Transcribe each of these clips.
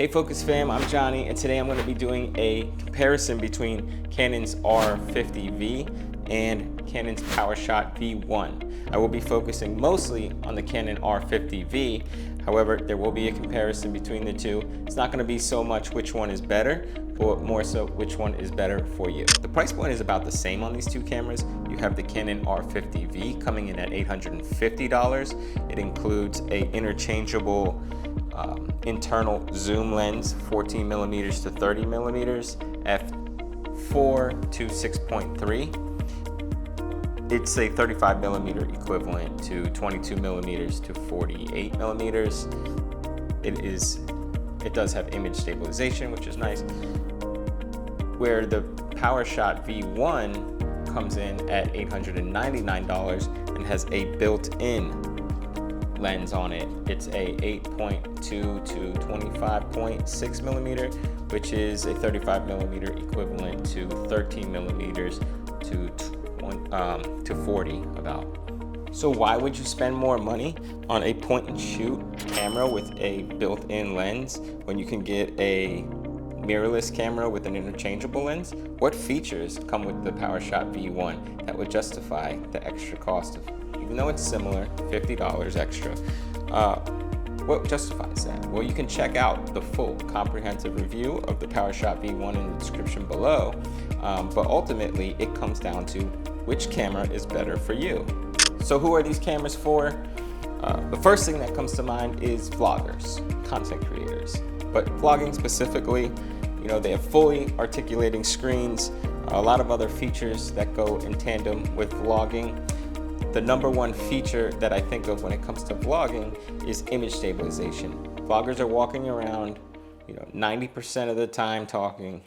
Hey Focus fam, I'm Johnny, and today I'm going to be doing a comparison between Canon's R50 V and Canon's Powershot V1. I will be focusing mostly on the Canon R50 V, however, there will be a comparison between the two. It's not going to be so much which one is better, but more so which one is better for you. The price point is about the same on these two cameras. You have the Canon R50 V coming in at $850. It includes a interchangeable internal zoom lens, 14 millimeters to 30 millimeters, f4 to 6.3. It's a 35 millimeter equivalent to 22 millimeters to 48 millimeters. It does have image stabilization, which is nice. Where the Powershot V1 comes in at $899 and has a built-in lens on it. It's a 8.2 to 25.6 millimeter, which is a 35 millimeter equivalent to 13 millimeters to 40 about. So why would you spend more money on a point and shoot camera with a built-in lens when you can get a mirrorless camera with an interchangeable lens? What features come with the Powershot V1 that would justify the extra cost of, even though it's similar, $50 extra? What justifies that? Well, you can check out the full comprehensive review of the Powershot V1 in the description below, but ultimately it comes down to which camera is better for you. So who are these cameras for? The first thing that comes to mind is vloggers, content creators. But vlogging specifically, you know, they have fully articulating screens, a lot of other features that go in tandem with vlogging. The number one feature that I think of when it comes to vlogging is image stabilization. Vloggers are walking around, 90% of the time talking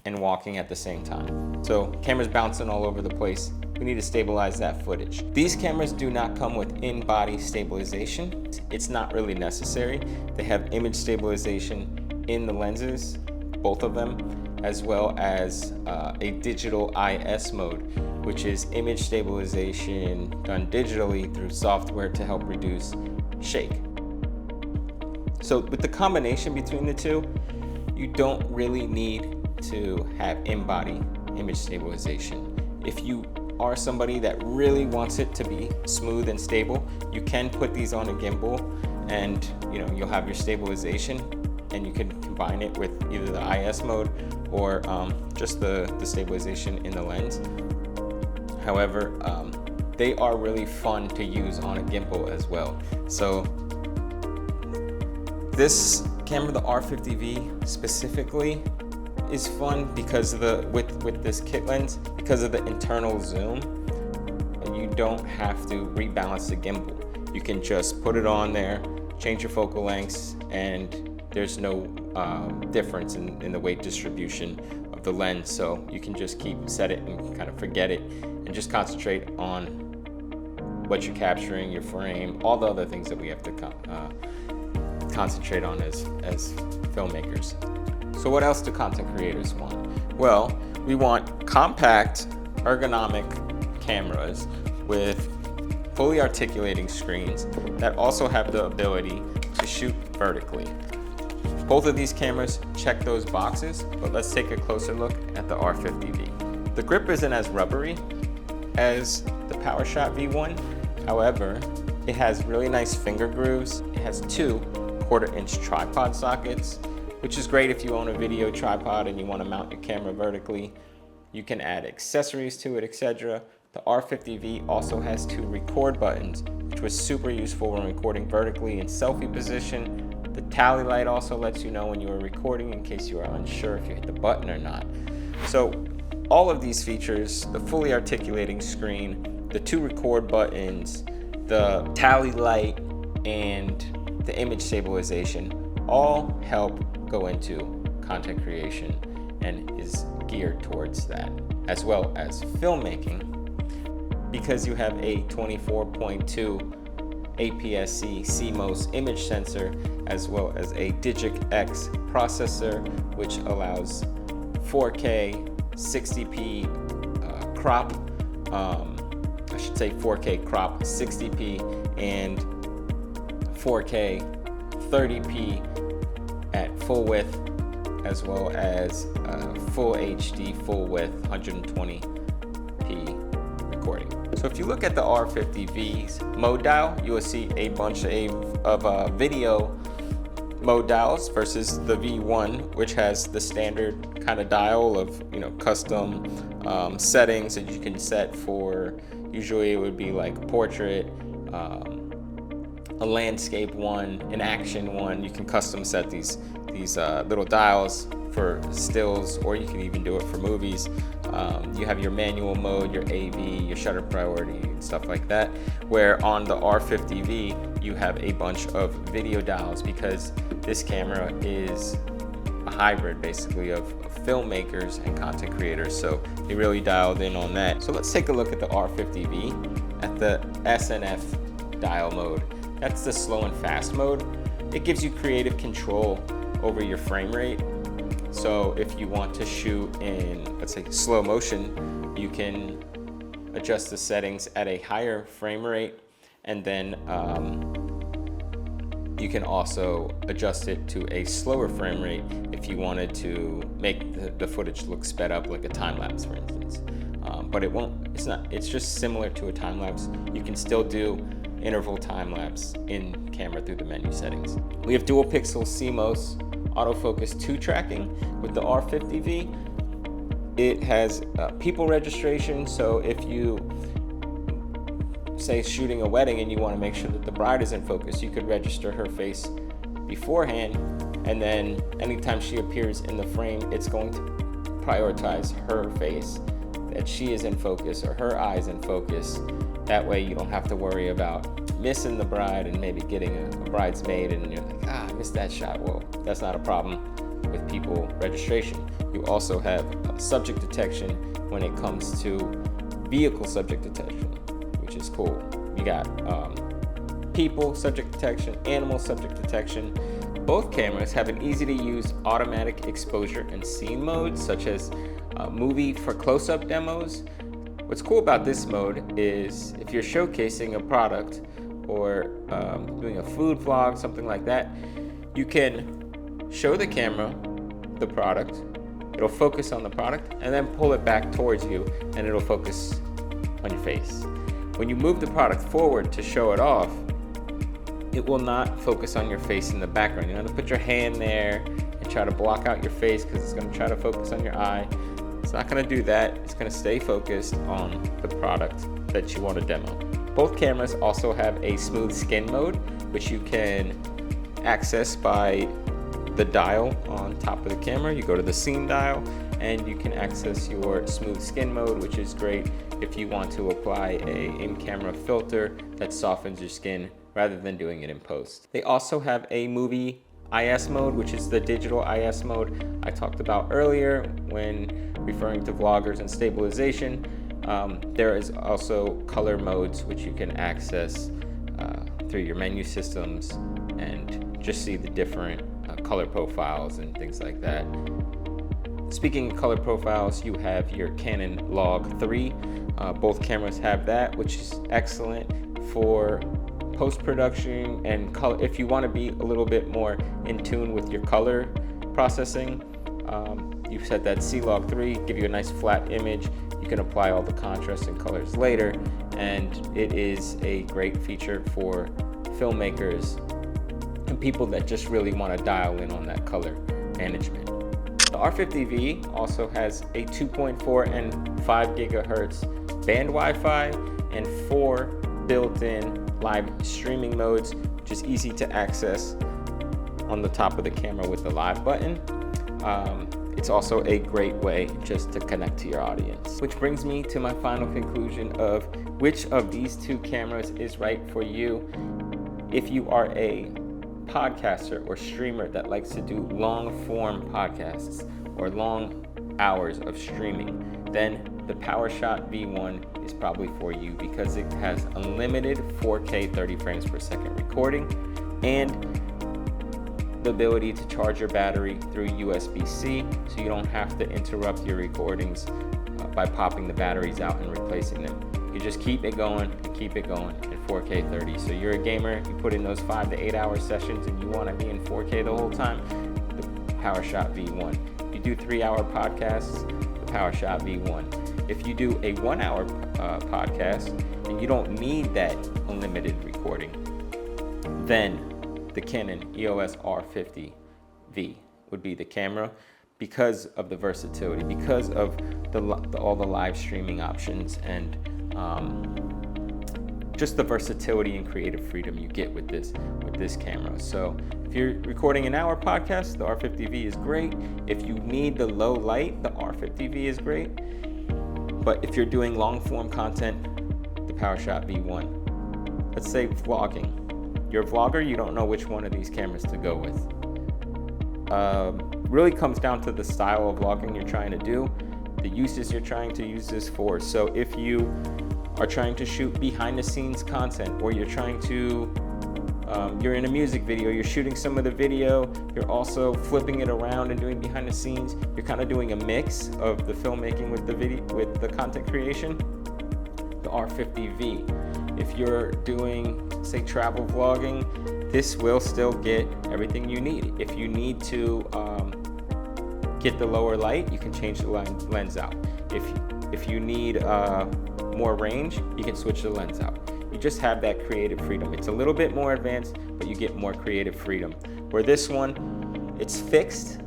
and walking at the same time. So cameras bouncing all over the place. We need to stabilize that footage. These cameras do not come with in-body stabilization. It's not really necessary. They have image stabilization in the lenses, both of them, as well as a digital IS mode, which is image stabilization done digitally through software to help reduce shake. So with the combination between the two, you don't really need to have in-body image stabilization. If you are somebody that really wants it to be smooth and stable, you can put these on a gimbal and you'll have your stabilization, and you can combine it with either the IS mode or just the stabilization in the lens. However, they are really fun to use on a gimbal as well. So this camera, the R50 V specifically, is fun because of with this kit lens, because of the internal zoom, and you don't have to rebalance the gimbal. You can just put it on there, change your focal lengths, and there's no difference in the weight distribution of the lens. So you can just set it and kind of forget it and just concentrate on what you're capturing, your frame, all the other things that we have to concentrate on as filmmakers. So what else do content creators want? Well, we want compact, ergonomic cameras with fully articulating screens that also have the ability to shoot vertically. Both of these cameras check those boxes, but let's take a closer look at the R50 V. The grip isn't as rubbery as the Powershot V1. However, it has really nice finger grooves. It has two 1/4-inch tripod sockets, which is great if you own a video tripod and you want to mount your camera vertically. You can add accessories to it, etc. The R50 V also has two record buttons, which was super useful when recording vertically in selfie position. The tally light also lets you know when you are recording in case you are unsure if you hit the button or not. So all of these features, the fully articulating screen, the two record buttons, the tally light, and the image stabilization all help go into content creation and is geared towards that, as well as filmmaking, because you have a 24.2 APS-C CMOS image sensor, as well as a Digic X processor, which allows 4K 60p crop, I should say 4K crop 60p and 4K 30p at full width, as well as full HD, full width, 120p recording. So if you look at the R50 V's mode dial, you will see a bunch of video mode dials versus the V1, which has the standard kind of dial of, you know, custom settings that you can set for. Usually it would be like portrait, a landscape one, an action one. You can custom set these little dials for stills, or you can even do it for movies. You have your manual mode, your AV, your shutter priority, and stuff like that. Where on the R50 V, you have a bunch of video dials, because this camera is a hybrid basically of filmmakers and content creators. So they really dialed in on that. So let's take a look at the R50 V at the SNF dial mode. That's the slow and fast mode. It gives you creative control over your frame rate. So if you want to shoot in, let's say, slow motion, you can adjust the settings at a higher frame rate, and then you can also adjust it to a slower frame rate if you wanted to make the footage look sped up, like a time lapse, for instance. But it won't. It's just similar to a time lapse. You can still do interval time lapse in camera through the menu settings. We have dual pixel CMOS autofocus 2 tracking with the R50 V. It has people registration, so if you say shooting a wedding and you want to make sure that the bride is in focus, you could register her face beforehand, and then anytime she appears in the frame, it's going to prioritize her face, that she is in focus or her eyes in focus. That way you don't have to worry about missing the bride and maybe getting a bridesmaid and you're like, I missed that shot. Well, that's not a problem with people registration. You also have subject detection when it comes to vehicle subject detection, which is cool. You got people subject detection, animal subject detection. Both cameras have an easy to use automatic exposure and scene modes, such as movie for close-up demos. What's cool about this mode is if you're showcasing a product or doing a food vlog, something like that, you can show the camera the product, it'll focus on the product, and then pull it back towards you and it'll focus on your face. When you move the product forward to show it off, it will not focus on your face in the background. You have to put your hand there and try to block out your face because it's going to try to focus on your eye. It's not going to do that. It's going to stay focused on the product that you want to demo. Both cameras also have a smooth skin mode, which you can access by the dial on top of the camera. You go to the scene dial and you can access your smooth skin mode, which is great if you want to apply a in-camera filter that softens your skin rather than doing it in post. They also have a movie IS mode, which is the digital IS mode I talked about earlier when referring to vloggers and stabilization. There is also color modes, which you can access through your menu systems and just see the different color profiles and things like that. Speaking of color profiles, you have your Canon Log 3. Both cameras have that, which is excellent for post-production and color. If you want to be a little bit more in tune with your color processing, you set that C-Log 3, give you a nice flat image. You can apply all the contrast and colors later, and it is a great feature for filmmakers and people that just really want to dial in on that color management. The R50 V also has a 2.4 and 5 gigahertz band Wi-Fi and 4 built-in live streaming modes, which is easy to access on the top of the camera with the live button. It's also a great way just to connect to your audience. Which brings me to my final conclusion of which of these two cameras is right for you. If you are a podcaster or streamer that likes to do long form podcasts or long hours of streaming, then the Powershot V1 is probably for you because it has unlimited 4K 30 frames per second recording and the ability to charge your battery through USB-C, so you don't have to interrupt your recordings by popping the batteries out and replacing them. You just keep it going and keep it going in 4K 30. So you're a gamer, you put in those 5 to 8 hour sessions and you want to be in 4K the whole time, Powershot V1. If you do 3-hour podcasts, the Powershot V1. If you do a 1-hour podcast and you don't need that unlimited recording, then the Canon EOS R50 V would be the camera, because of the versatility, because of all the live streaming options, and just the versatility and creative freedom you get with this camera. So if you're recording an hour podcast, the R50 V is great. If you need the low light, the R50 V is great. But if you're doing long form content, the Powershot V1. Let's say vlogging. You're a vlogger, you don't know which one of these cameras to go with. Really comes down to the style of vlogging you're trying to do, the uses you're trying to use this for. So if you are trying to shoot behind the scenes content, or you're trying to, you're in a music video, you're shooting some of the video, you're also flipping it around and doing behind the scenes, you're kind of doing a mix of the filmmaking with the video, with the content creation, the R50 V. If you're doing, say, travel vlogging, this will still get everything you need. If you need to get the lower light, you can change the lens out. If you need more range, you can switch the lens out. You just have that creative freedom. It's a little bit more advanced, but you get more creative freedom. Where this one, it's fixed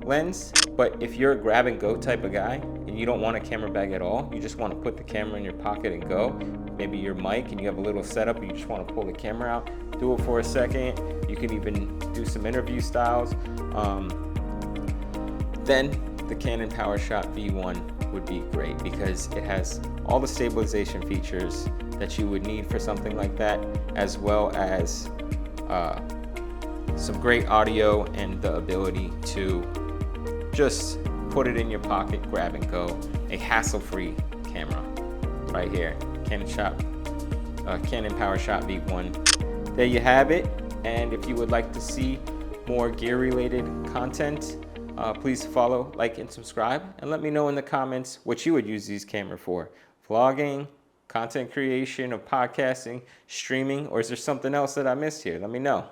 lens, but if you're a grab and go type of guy and you don't want a camera bag at all, you just want to put the camera in your pocket and go, maybe your mic and you have a little setup and you just want to pull the camera out, do it for a second. You can even do some interview styles. Then the Canon Powershot V1 would be great, because it has all the stabilization features that you would need for something like that, as well as some great audio and the ability to just put it in your pocket, grab and go. A hassle-free camera right here, Canon Powershot V1. There you have it. And if you would like to see more gear-related content, please follow, like, and subscribe, and let me know in the comments what you would use these cameras for. Vlogging, content creation, or podcasting, streaming, or is there something else that I missed here? Let me know.